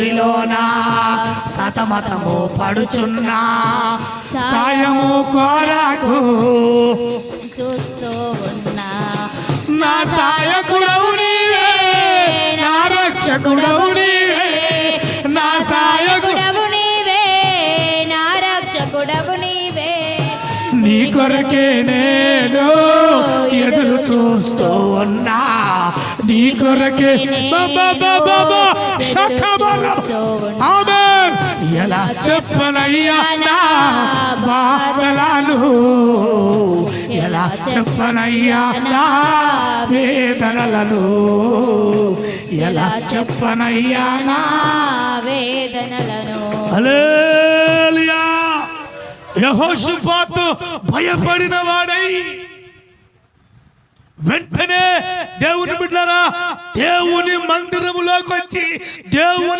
ఊరిలోనా సతమతము పడుచున్నా సాయము కోరకు చూస్తూ ఉన్నా నా సాయకుడవు నీవే నా రక్షకుడవు నీవే నా సాయకుడవు నీవే నా రక్షకుడవు నీవే నీ కొరకే నేను ఎదురు చూస్తూ ఉన్నా నీ కొరకే ఆమేన్ ఎలా చెప్పనయ్యా నా బాధలను ఎలా చెప్పనయ్యా నా వేదనలను ఎలా చెప్పనయ్యా నా వేదనలను హల్లెలూయా యెహోషాపాతు భయపడిన వాడై వెంటనే దేవుని బిడ్డలారా దేవుని మందిరములోకి వచ్చి దేవుని